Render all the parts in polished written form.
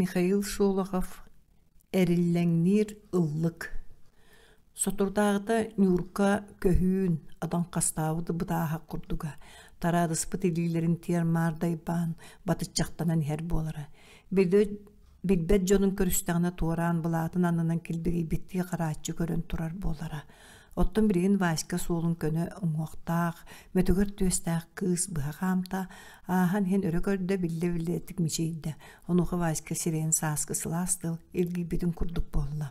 Михаил Шолохов эрилленнир ыллык. Сотурдағыта Нюрка көһүүн адан қастауыды бұтаға құрдуға. Тарадыспыт илилерин тиер мардайбан батычақтанан хер болары. Билбет жонун көрүстәгіне туаран бұлатын анынан келбеги битти қарачы көрін турар болары. Оттон бірген Васька солун көні ұңуақтақ, мәтігір төстәқ кыз бұғамта, ахан хен өрі көрді білі тікмешейді. Онуғы Васька сирен сасқы сыластыл, елгі бетін күрдік болла.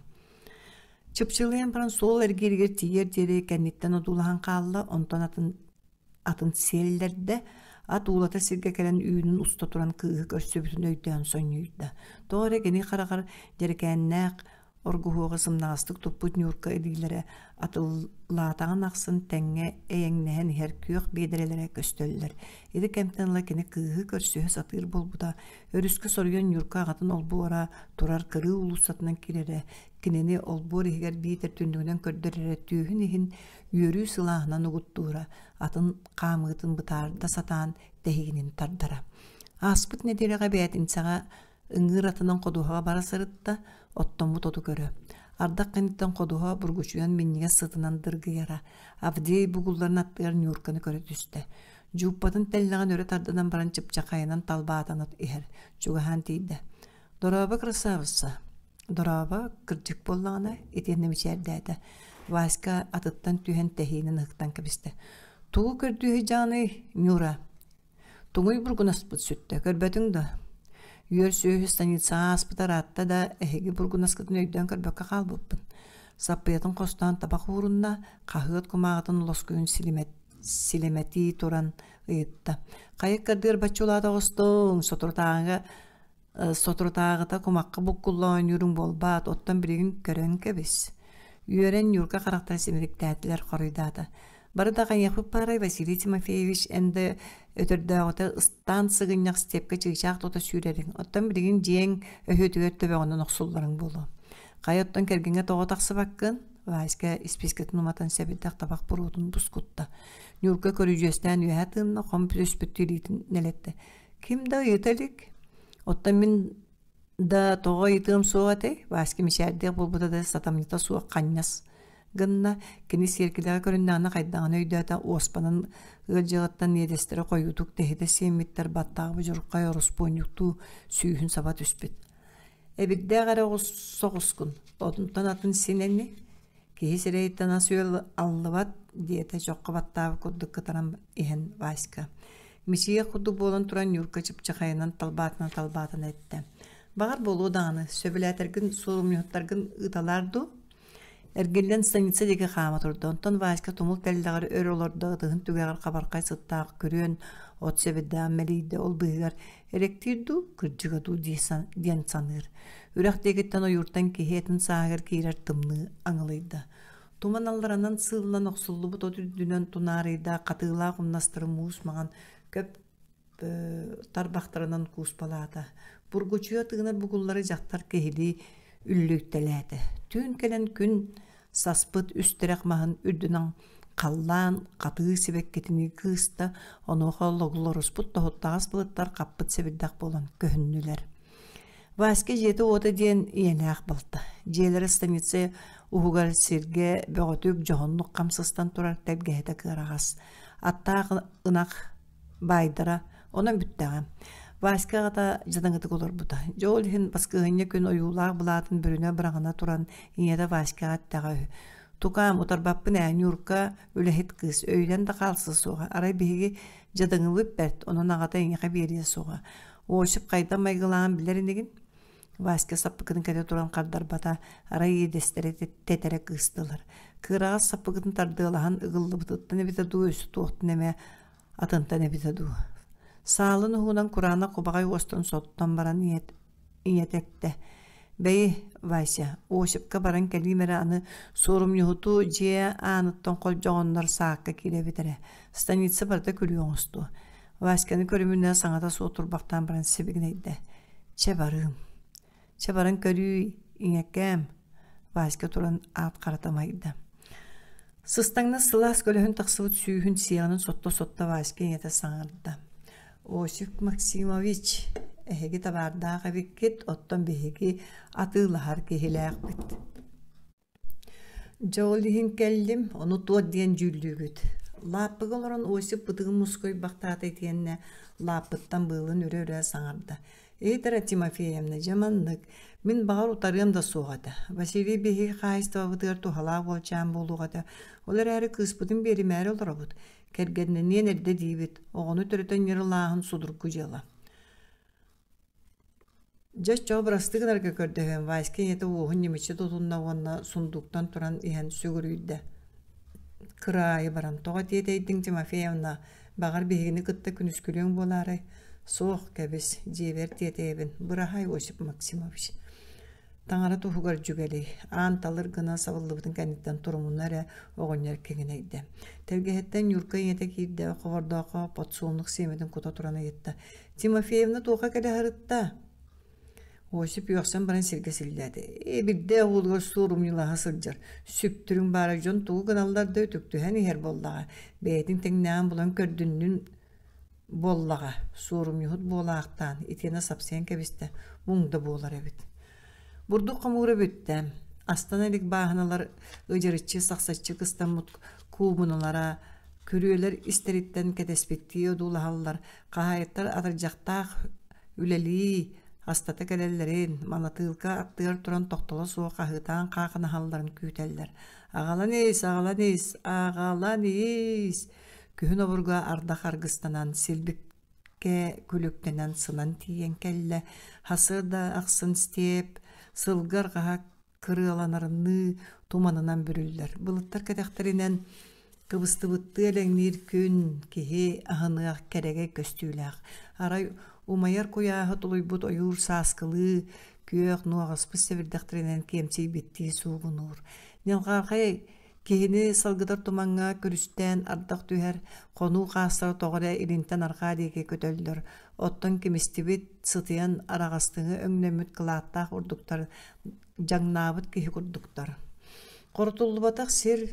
Чыпчылыен баран сол әргергер тиер дере кәнеттен одулаған қалды, онтан атын селлерді, ат улата сирге кәрен үйінің ұста тұран кығы көрсі бүтін өйден соң үйді. Тоғыры кені қарағар дерекәннәқ, Оргуһуға сымнастык туппут Нюрка идилere атыллатаған ақсын тәңе әйеңнәһен хәр күйөк бедерелere көстөлләр. Иді кәмтенла кені кыығы көрсөһө сатыр болбуда. Өрүскө сорген Нюрка ағатын олбуара турар кыры улусатынан кирере. Кинени олбуар игер битер түндүгүнен көрдөрөрө түйүн ихин үйөрүү сылаһынан угуттуура. Атын камытын бытарда сатаан тәһигинин тардара. Аспыт недереге бәтин сага ыңгыр атынан кодуға бара сырытта оттон бутоду көрө. Ардак кенттен кодуға бургучуян минниге сытынан дыргыяра. Авдей бугулларын аттыгар Нюрканы көрө түстө. Жуппатын теллеген өрө тардадан баран чыпчакайынан талбаатан от ихер. Чугахан тийди. Дораба красавица. Дораба кырдык боллагана этенне мичердеди. Васька атыттан түйен тәһинен ыктан кебисте. Тугу көрдүһү жаны Нюра. Тугуй бургунаспыт сүттө көрбөтүң да. Үйер сөйі станица аспытар атта да әхеге бургунаскатын өйден көрбөкке қалбыппын. Саппиятын қостан табақ урунна қағыт құмағытын лоскүйін силемети туран ыйытта. Қайық кірдір бачулада қостың сотуртағыта құмаққа бұққуллауын үрің болбат, оттан бірігін көрен кебіс. Үйерен Нюрка қарақтар семерік тәтілер қорыйдады. Барыда қайықпы парай Василий Тимофеевич әнді өтірдіғыта ыстан сығыннақ степке чығышақ тота сүйрерін. Оттан бірген жең өйетігер төбеғынан оқсулларын болу. Қай оттан кәргенге тоға тақсы баққын, Васька испескетін уматан сәбілдақ табақ бұрудың бұскутта. Нюрка көріжестен үйәтінна қомпір өспіттелейтін нәлетті. Кімді өйтелік? Оттан мен да тоға етігім соғаты, Васька мешәрдеғ болбыда да сатамнита суға қаннас. Гынна кені серкіліға көріннағына қайдағын өйдәті оспанын ғылжығыттан недестері қойудық дәхеді семеттер баттағы жүрқай ұрыспойнюқту сүйін сабат үспет. Әбідді ғара соғысқын, отынтан атын сенені, кейсері еттана сөйл аллыват дейті жоққа баттағы күрдік қытаран ехен Васька. Месия құды болын тұран Нюрка чыпчықайынан талбатына әтті. Бағар болу дағаны, сөбіләтіргін, сұрымйоттаргын ұталарды, Эргеллен станица деге қама тұрды. Онтан Васька тумыл тәлдағар өр оларды дығын түгеғар қабарқай сыттағы көрен от себедді әмелейді ол бұғығар әректірді күрджіғаду ден саныр. Үрәқ дегеттен ойыртан кехетін сағыр кейрер тымны аңылайды. Туман алларанан сылынан оқсылы бұт өтірдінен тунарыйда қатыла құмнастыры мұғыс маған көп тарбақтарынан күс балады. Бұргучуя тығынар бұғылары жақтар кехілі үлліктеләді. Түн кәлін күн саспыт үстерек мағын үрдінен қаллан, қатығы себек кетіні қысты, онуға лоғылырыз бұт тоғыттағыз бұлыттар қаппыт себілдақ болан көхіннілер. Васька жеті оты ден иеләқ бұлды. Желері станицы ұғығар серге бөғітік жоғынлық қамсыстан тұрар тәбгәйді қырағас. Аттағы ынақ байдыра, онан бүттіға. Васька ғата жадаңыдық олар бұда. Жол хин басқығыне күн ойулар бұлатын бүріне бірағына тұран инеда Васька ғаттаға үй. Тукам ұтарбаппын Нюрка өләхет қыз өйден да қалсы соға. Арай бейге жадаңылып бәрт, оның ағата инеға берия соға. Оошып қайда майғылаған білерінеген Васька саппықының кәде тұран қардар бата арай едестері тәтәрі қыстылар. Кырағыз саппықының тардығылаған ұғылы бұтыттан әбетаду өсі туқтын әме атынтан әбетаду. Саалын ұғынан Құрана құбағай остын соттан баран иетекті. Бәйі, Вася, оошыпқа баран кәлімері аны сорым юхуту жия аныттан қол жоғынлар саққа келе бітірі. Станица барда күлі оңысту. Васьканы көріміне саңата соғытырбақтан баран себегін әйді. Чебарым. Чебарын көрі иңеккәм. Васька тұран ат қаратамайды. Сыстаңна сылас көліхін тақсывыт сүйхін сияғының сотта Васька иеті саңырды. Осип Максимович ehegi tabardağı bikket, ottan behegi atığılahar kehilek bit. Jolihin kellim, onu tuot diyen cüllügüt. Lapıg olaran oysip bıdığın muskoy baktaat etiyenne lapıttan bığılın üre sanardı. Eydara Timofeyevna jamanlık, min bağır utarıyam da soğadı. Vasili behi xayistava bıdığır tuhala bolcağım boluğadı. Olar әрі kıspıdın beri meri olar abud. Kergenine niye nerede deyibit, oğunu töreten yarılağın sudurgu jala. Jaş çoğu bırastıgınar gökördeğen vaisken yeti oğun yemişi tutunna onna sunduktan turan ihan sügürüydü. Kırayı baram toğa diyeteydin Timofeyevna, bağır behini kıtta künüskülüğün boları. Soğuk kebis, jever diyeteybin, bırahay Osip Maksimoviç. Taňara tuhugar jügeli, antalır gına savıllıbıdın känitten turumunlara oğunlar kegineydi. Tevgehetten yurkay yete kiydi, qovardaqa patsuğunluk semedin kuta turana yetti. Timofeyevna tuğa kele harıtta. Osip yoxsan baran sirge silledi. Bilde oğulgar sorum yıla hasılcar. Süptürün barajon tuğu gınallarda ötüktü, hani her bollağa. Beytin tegnağın bulan kördünün bollağa. Sorum yuhut bolağıqtan, itena sapsayan kebiste. Muңda bolar ebit. Burdu kamura bitti. Astanelik bahanalar ıcırıçı, saksatçı kıstamut kubunalara, körüyeler isteritten ketespettiği odulahallar, kahayetler atırcaktağ üleli, hastata gelellerin, manatılka attığır turan toktala soğuk ahıtan kakına halların küyteller. Ağalanis, ağalanis. Kühün oburga arda kargıstanan, silbikke külüktenen sınan tiyen kelle, hasır da aksın step, sılgar kaha kırılanarını tumanınan bürüller. Bılıttar kedekterinen kıbısты bıttı elenir kün kehe ahınıaq kerege köstüylaq. Aray umayar koyağı tuluybut oyur saskılı kök nuağıspı sevirdekterinen kemçey bitti suğunur. Nilgarqay kehini salgıdar tumanğa körüsten ardaq tüher konu qastar toğra ilinten arqadiyke kötöldür. Otton kimistibit sıtıyan arağastığını önglemüt kılattaq urduktar, jagnabıt kehi kurduktar. Qortullu bataq sir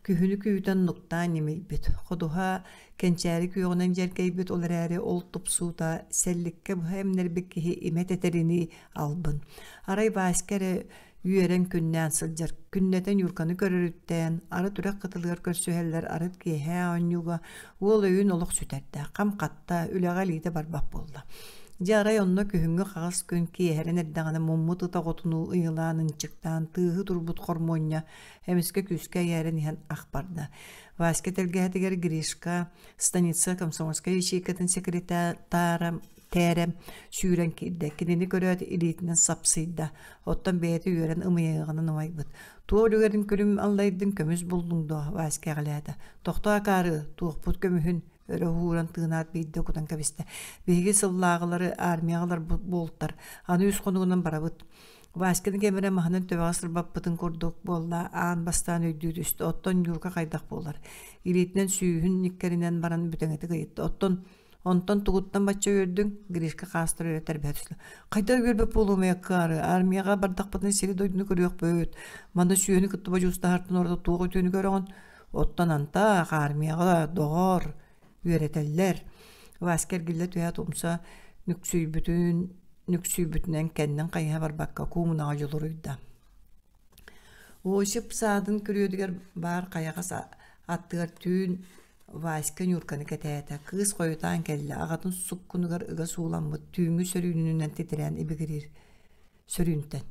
kühünü küyüten nuktan yemeybit. Xoduha kençäri küyöğünen jerkeybit olar äri ol tupsuuta sellikke bu hemler bekkehi imet eterini albın. Aray baskere yüeren künnän sıljar. Künneten yurkanı körürütten, ara türek kıtılgar körsüheller arıt kehe anyuga, ol öyün oluk süterde. Kam katta, ülegalide barbap bolda. Jaray onna kühüngü qağız kün keheren eddağına mummut ıtağotunu ıyılanın çıktan, tığhı turbut hormonya, hemiske küske yeren ihan akbarda. Vaske telgehetiger Grishka, stanitsa Komsomolskaya ячейкатын sekretara terem süüren kidde, kinini köröt ilitinen sapsıyda, ottan beyeti yüren ımıyığının ımaybıt. Tuğulugerin külüm allaydın kömüz buldun doğa vaske galada. Tohta karı, tuğput kömühün, öyle huğuran tığınat beydi okudan kabiste. Beygi sılağıları, armiyalar boltar, anı üst konuğundan barabıt. Vaskinin kemere mahanın töveğasır bappıtın kurduk bolla, ağın bastan öydüydü üstü, ottan yurka kaydak bolar. İlitinen sүйühün nikkerinden baran bütengeti kayıttı. Ondan tuğuttan batça gördün, Grishka kastır öğreter bätüslü. Kayda görbep bolumaya karı, armiyaga bardak batın seri doydunu görüyor böyüt. Manda sүйühünü kıttı bacı usta hartın orada tuğu ötüğünü görüyorsun. Ottan anta, armiyaga doğar öğreteller. Vasker gille tüyat omsa nüksüybütünen kendin kayha var bakka kuğumuna acılırıydı. Oşip saadın kürüyödüger bar kayağa attığır tüyün Vaisken yurkanı ketete, kız koyutan kelle, ağatın sukkunugar ıga suulanmıt, tüyüngü sörüynünden titiren ibigirir sörüynten.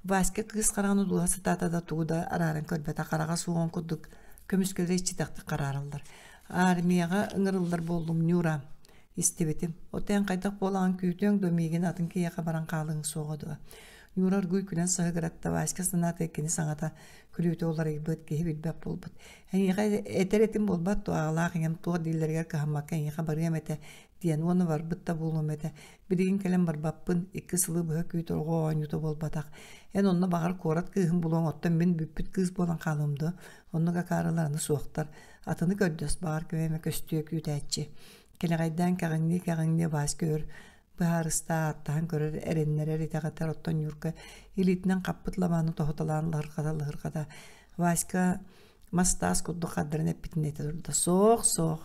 Vaiske kız karağını duhası tatada tuğda ararın kölbete karağa suğun kudduk, kömüskelde içitakti kararıldır. Armiyaga ıngırıldır boldum nyura istebetim. Otayan kaydak bolan küytüyen dömeygen atın kiyaka baran kalın soğudu. Nyurar güy külen sahıgıratta vaiske sanat ekini sanata külüyte olara ibet kehi bilbep bolbut. Hanyaka eteretim bolbat to ağlağın tuğa dillerger kahamak hanyaka barıyam ete diyen onu var bıtta bulum ete. Birigin kelem bar bappın iki sılı bıha küyte oğuan yuta bolbatak. En onna bağır korat kıhın bulun ottan ben büppüt kız bolan kalımdı. Onunla kakarılarını soğuktar. Atını gördüs bağır köveme köstüye küyte etçi. Kele gaydan kağınli bas gör. Baharısta attahan görür erenlere ritagatar ottan yurka ilitinden kappıtlamanı tohutalarını hırkada. Vaska mastas kuddu kadrın epitini ete durdu. Soğuk.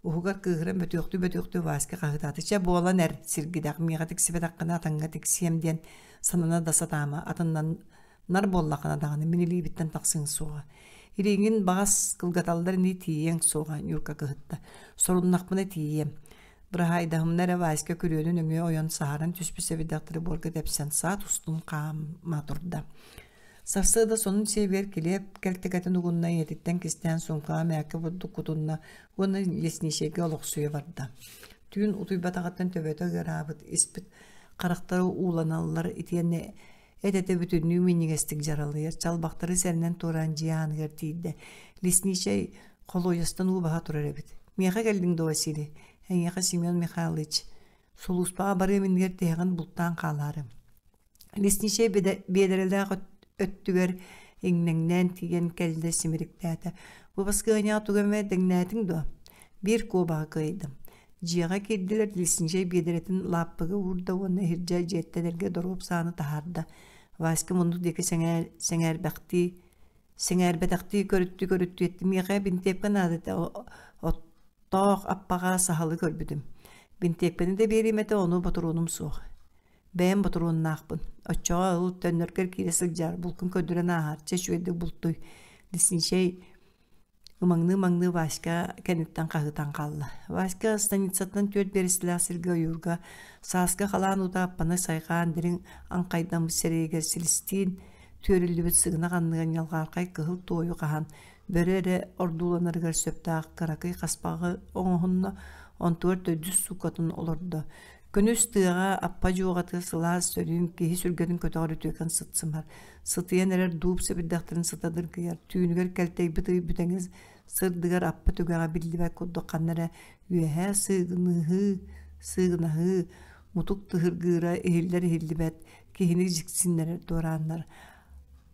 Уһугар кыыгыран бөтүөхтү вааска кагытаатыча буолан сиргидак миҕатык сибэтаккына атаңгатык сиэмдиэн санана да сатаама атыннан нар боллакына даганы минилиибиттен таксыҥ суоҕа. Ирииҥин баҕас кылгаталлар ни тиийэҥ суоҕа Ньурка кыһытта. Соруннахпына тиийэм. Быраһайдаһымнара вааска күрүөнүн өҥүө ойон саһаран түспү себидактары буорга тэпсэн саат устун хаама турда. Сарсыда сонун север килеп кэлтэгэтин угунна иэтиттен кистэн суңкаа мээкэ бурдук кутунна уонна лесничеге олохсуя барда. Түүн утуйбатагаттан төбөтө гыраабыт испит карактары ууланаллар итиэнне этете бүтүннүү минигестик жаралыйар чалбактары сэринен туран жиааныгар тийде. Лесничей холоястан уубаха турар эбит. Меха келдиң до Василий, эңеха Семен Михайлович. Сулуспаа бары мингер тэһэгэн бултаан каалаары. Лесничей бедерелээх өттүгөр иңнэңнэн тиген келде симириктээtä. Бу баскыаняа тугамэ дэңнээтиң до. Бир куобаға кыйдым. Жиэҕа кирдилэр Лесничей бедеретин лааппыгы уурда уонна хирдьа дьиэттэлэргэ доруп сааны таһаарда. Васька мундук диэки сэҥээрбэтэхти көрүттү этти миэхэ бинтиэппэн аадыта оттоох аппаҕа саһалы көрбүтүм. Бинтиэппэни да биэримэтэ ону ботуруунум суох. Бэм ботурууннаахпын. Оччоҕа ыл төннөргөр киирэ сылдьар булкун көдүрэн ааһарча чүэдик бултуй. Лесничей ымаңны Васька кэнниттэн хаһыытан хаалла. Васька станицаттан түөт беристилээх сиргэ ойуурга сааска халаан утааппаны сайгаан дириң аңкайдаммыт сэрэйигэр силистиин түөрүллүбүт сыгына ганныган ялгааркай кыһыл туойу хаһан бөрө ордууланарыгар сөптаах каракый хаспагы оҥоһунна онтуор төдүс сукатын олордо. Көнүс тыаға аппа жуғаты сылаас сөрүн киһи сүргөтүн көтөҕөр үтүөкэн сытсымар. Сытыйан эрэр дууп себирдэхтерин сытадыр кыяр. Түүнүгэр кэлтэй бытый бүтэҥиз сырдыгар аппа түгэҕэ биллибэк куддукканнара үөһэ сыыгынаһыы мутук тыһыргыыра иһиллэр иһиллибэт киһини жиксиннэрэр дуорааннар.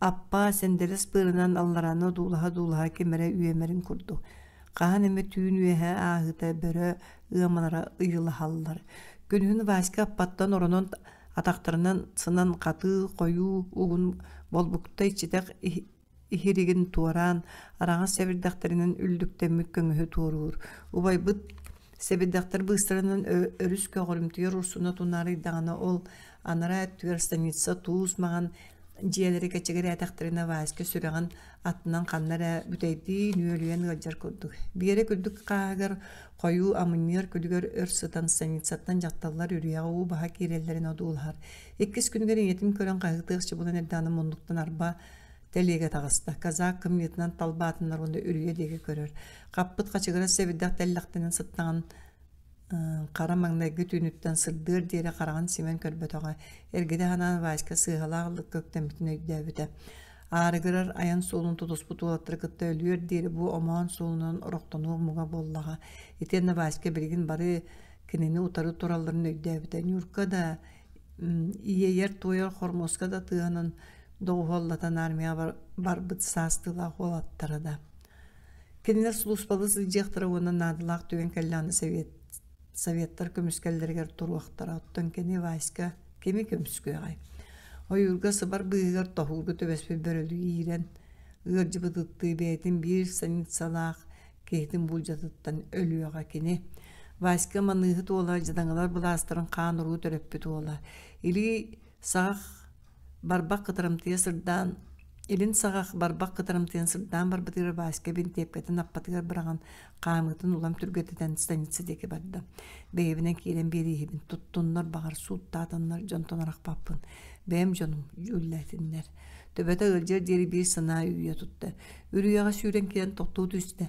Аппа сэндэрэс быырынан аллараны дуулаһа кемэрэ үөмэрин курду. Хаһан эме түүн үөһэ ааһыта бөрө ыаманара ыйылаһаллар. Күнүн Васька аппаттан оронон атактарынан сынан каты коюу угун болбукта ичитек ихиригин туаран араңа себирдактеринен үлдүктеммик көңүһү туоруур. Убайбыт себирдактер быстырынан өрүс көгөрүмтүгөр урсуна тунарыйдагана ол анара түгер станица туусмаган жиэлери кечегер атактарына Васька сүрөгөн атынан каннара бүтейди нүөлүен гажар курдук. Биере күрдүк каагар коюу амыннер күдүгөр өрсытан станицаттан жакталлар үрүягуу баха киреллерин одуулар. 2 күнгөр этим көрөн кайгытыгчы булан эрданы мундуктан арба телеге тагыста. Казак кымметинен талбаатыннар онда үрүе деге көрөр. Каппыт качыгыра себидак теллактанын сыттаган кара маңнайгы түүнүттен сырдыр диэре караган Семен көрбөтөҕө эргеде ханан Васька сыыгалаалык көктөмүтүн өйдөөбүтэ. Аарыгырар аян суолун тутуспут уолаттыр кытта өлүөр диэри бу омоон суолунун ороктонуу муга боллага. Итенне Васька билигин бары кинини утары туралларын өйдөөбүтэ. Ньурка да иейер туойор хормоска да тыанын доуһоллатан армия барбыт саастыылаах уолаттара да. Кинилер сулуспалы сылдьыахтара уонна наадылаах түген кэллааны советтар көмүскеллергер туруактара оттон кени Васька кеми көмүскөөгай. Ойурга сыбар быыгар тохургу төбеспе бөрөлү иирен ыыржыбытытты бээтин бир станицалаах кейтин булжатыттан өлүөҕа кини. Васька маныыһы туола жадаңалар былаастарын хаан уруу төрөппү туола. Илин сагах барбак кытырымтыйа сырдаан барбытыгар Васька бинтиэппэтин аппатыгар быраган хаамытын улам түргөтүтэн станица деки барда. Бэйэбинен киирен бириһибин туттуннар багар суuттаатыннар дьонтонарах баппын. Бэм дьонум жүүллэтиннер. Төбөтө ылдьар диэри бир сынаа үйүө тутта. Үрүяга сүүрен киирен токтуу түстэ.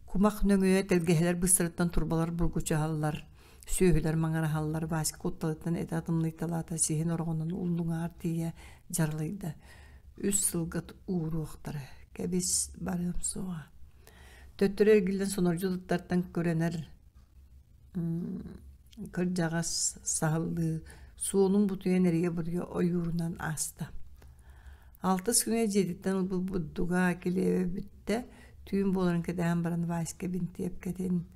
Кумак нөҥүө телгеһэлэр быстырыттан турбалар бургучаһаллар. Сүүһүлэр маҥараһаллар Васька кутталыттан эте атымныйталаата сиһин орҕонун уллуҥаар тиийэ жарылыйда. 3 сылгат ууруохтары кэбис барым суға. Төттөрө эргилден соноржулуттартан көренер кыржагас саһыллыы суонун бутуен эриге бурге ойуурунан аста. 6 күнэ жетиттен бу буддуга келебе битте түйүн боларын кедээн баран Васька бинтиэп кетен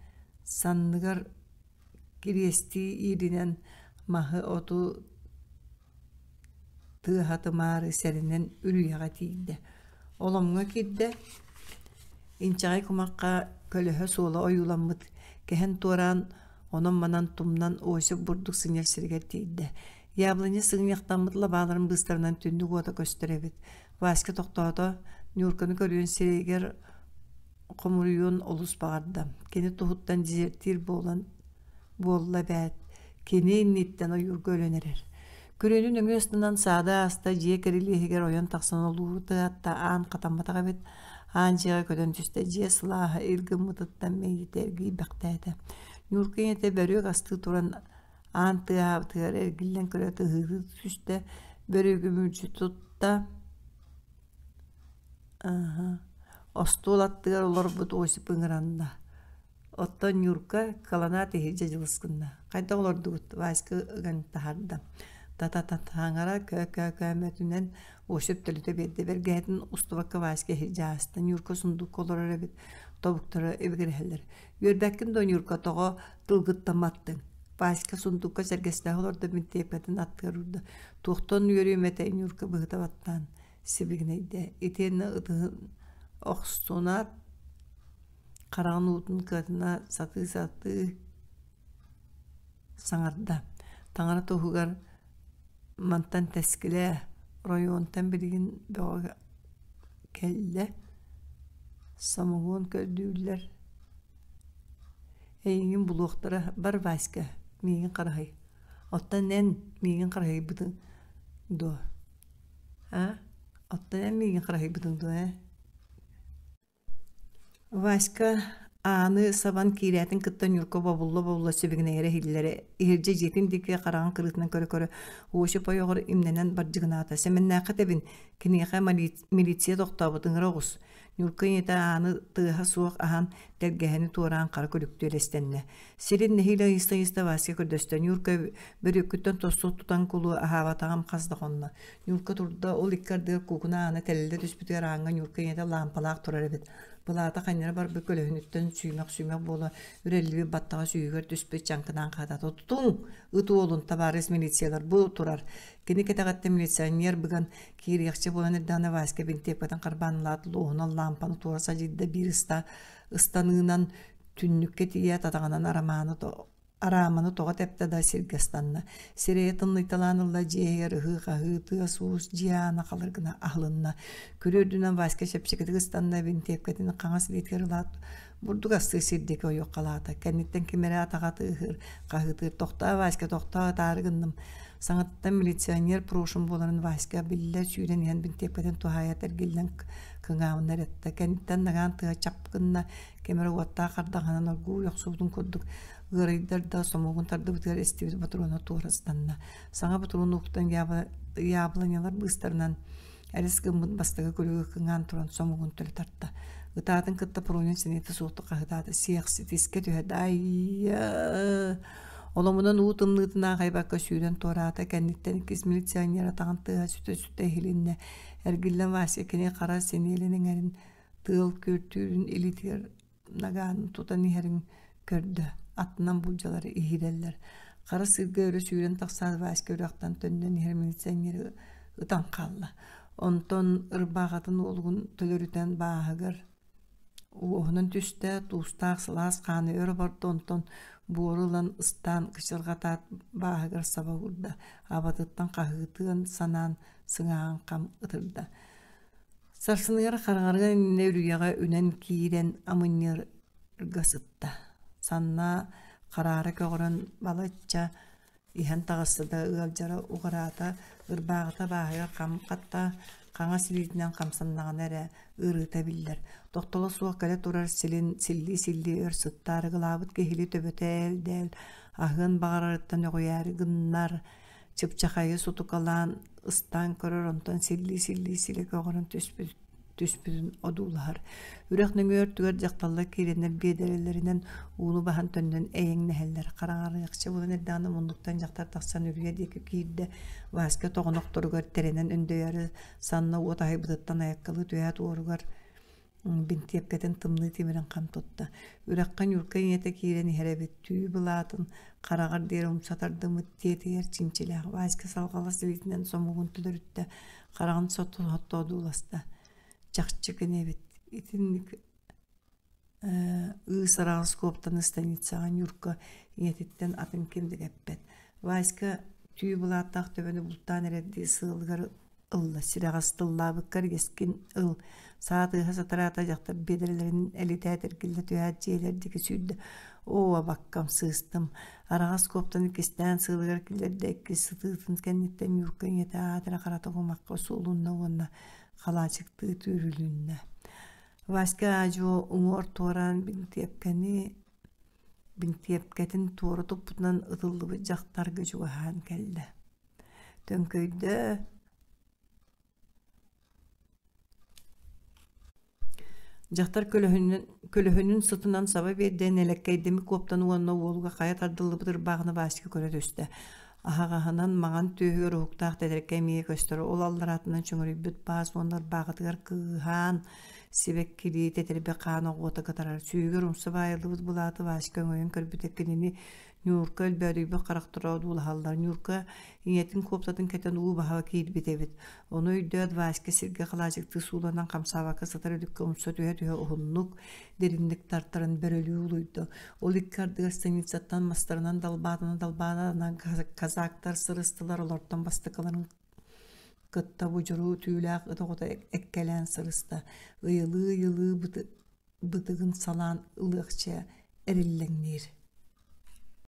санныгар кириести иринен маһы оту тыахатымаары сэринен үрүяга тийди. Оломга кидде инчагай кумакка көлөһө суола ойуламмыт Kehen turan onun manan tumnan oşup burduk sinyal sirgetiydi. Yablanya sığınyaktambıtla bağların bıstarından tündü goda gösterebit. Vaske toktoğda Nurkan'ı görüyen sireger komuruyun olus bağırdı. Keni tuhuttan dizertir bolla bät. Keni innitten oyur gölönerer. Körünün öňü üstünden sağda asta jiye keriliheger oyan taksan olurdu hatta an katambataga bit anjiga ködön tüste jiye sılaha ilgi mıtıttan meyitergi baktädi. Nurkan ete börüg astı turan an tığar ergillen körötü hızı tüste börügü mülçü tutta ostulattıgar olar bu oşup ıngıranda. Ottan Nurka kalana tehirce jılıskında. Kayda olardı vaskı ıgan taharda. Hangara kömötünden oşup tölüte bedde bergetin ustuvakka vaske hijasta. Nurka sunduk olar ebit tobukları ebigirheller. Yörbekkin don Nurka toğa tılgıttamattın. Vaske sundukka sergesle olar da mintiyekmetin attırırdı. Tuğton yürüymete Nurka bıhıta battan. Sibigneydi. İtenine ıdığın oxsuna Karağın uğutun kadına satı sanarda. Tangara tohugar mantan teskile rayontan bilgin boğa kelle samuğun kördüğüller. Eyingin buluqtara bar vaska migin qarahay. Ottan nen migin qarahay bidin do. Ottan nen migin qarahay bidin do. Vaska anı saban kiretin kıttan yurko babulla sübigine yere hillere ihirce jetin dike qarağın kırıtından köre hoşu payoğur imnenen barjıgınata semen naqatebin kiniqa militiya doktabıtın roğus yurko yeta anı tıha suaq ahan dergeheni tuğran qara kölüktölestenne sirin nehila yista vaska kördösten yurko börükütten tossuq tutan kulu ahavatağım qazdaqonna yurko turda ol ikkardır kukuna anı telelde düspütüyer ağıngan yurko yeta lampalaq turar ebit Bulata kaynara bar bir kölöhünütten suymak bola ürelli battağa suyugar düspet çankıdan qada tutun ıtı olun tabares milisiyalar bu turar kini ketagatte milisiyanyer bıgan kiriyakçı bolan erdana vaske bintepatan qarbanlat loğuna lampanı tuarsa jidde bir ıstanığından tünnükke tiye tatağanan aramanı toğa tepte da sirgastanna sireye tınlaytalanılla jeher hıqahı tığa suus jiyana qalırgına ahlınna körürdünen vaske şepşeketi ıstanna bintepketini qangas litkerilat burduk astı sirdeki oyu qalata kennitten kimere atağatı ıhır qahıtır toqta vaske toqta tarıgındım sanattan milisiyanyer proşum bolanın vaske bille süren yan bintepketen tuhayat ergillen kıngağınlar ette kennitten nagan tığa çapkınna kemere uatta qardağanan orgu yoqsubdun kurduk Gırıydar da somuğun tardı bıtıgar estivit baturuna tuğrastanna. Sana baturun uqtan yablanyalar bıstarınan elis gımbın bastığı gülüğü kıngan turan somuğun tölü tartta. Gıtadın kıtta purunun sineti soğukta qahıdadı siyaqsi tiske tühedi ayya. Olamudan uğutımlığıtına qaybakka suyudan tuğrata kenditten ikis milisiyan yaratağın tığa süte hilinne. Ergillen vasikini qara senelinin erin tığıl körtürün elitir naganın tutan iherin kördü. Atından bulcaları ihireller. Qara sırga öre suyuran taqsad vaske öraqtan tönden iherminitsen yeri ıtan qalla. Onton ırbağatın olgun tölörüten bağıgar. Oğunun tüste tuğustaq sılas qanı öre bardı onton borulan ıstan kışırgatat bağıgar sabahurda. Abatıttan qahıtığın sanan sığağın qam ıtırda. Sarsınıgar qarargan nevrüyaga önen kiren amınyer gasıtta. Sanna qarara köğren balatça ihan tağısıda ıalcara uğrata ırbağıta bağıya qam qatta qana silitinden qamsannağın ere ırıta biller. Toqtola suaq kale turar silli ör sıttarı gılabıt kehili töbötel del ahın bağırarıttan öğüyarı gınnar çıpçaqayı sutukalan ıstan körör ondan silli köğren tüspüdün odular. Üreknin örtüger jaqtalla kirenler bederelerinden uunu bahan tönden eýeň neheller qarağarykça bolan erdanı munduktan jaqtar taqsan ürüye deki kiirde vaske toğunoktorugar terenen öndöýäri sanna uotahy bıtıttan ayakkalı tüýät uorugar bintiyepketen tımlı timiren qam tuttu. Ürekkan yurkan yete kiren iherebet tüy bulatın qarağar derim satardımı tiyeteyer çinçile vaske salgala silitinden somugun tülörütte qarağın sotu hotto odulasta. Çakçıkın evet itinlik ысарагыс коптан станицага Нюрка иетиттен атын кимди кеппет. Васька түү булаттак төбөнү бултан эредди сыылгар ылла сирагас тыллабыккар кескин ыл саатыха сатарата жакта бедерлерин элитетер килде түәт жээлердики сүйдө ооа баккам сыыстым арагас коптан кистен сыылгар килдерде эки сытыытын кенниттен Нюрка иете атыра карата гумакка суулунна уонна халачыкты түрүлүннө Васька ажо уңор туоран бинтиепкетин туору туппутунан ытыллыбы жактаргы жугахан келди. Төнкөйдө жактар көлөһүнүн сытынан саба берден элеккейдеми коптан уонна уолуга кая тардыллыбытыр багына Васька көрө төстө. Ахагаһынан маған түйөр уктаах тедерке мие көстөрө ол алларатынан чөңөрүбүт баас ондар багытыгар кыыхан сибек кили тетербе каана гота катарар сүйгөр умса байылыбыз булаты Васька өңөйөн көрбүтеккенини Нюрка өлбөрүбү карактыроо дуулахаллар Нюрка иетин коптатын кетен уу баһа киирбитебит ону үйдөт Васька сирге калаачыкты сууланан камсабакка сатар өдүккө умса түһө ухуннук деринник тартарын бөрөлүү улуйду ол иккардыга станицаттан мастарынан далбаатынан казактар сырыстылар олордон бастыкаларын кытта бужуруу түүлээх ытогута эккелен сырыста ыйылыы бытыгын салаан ылыакча эриллеңнер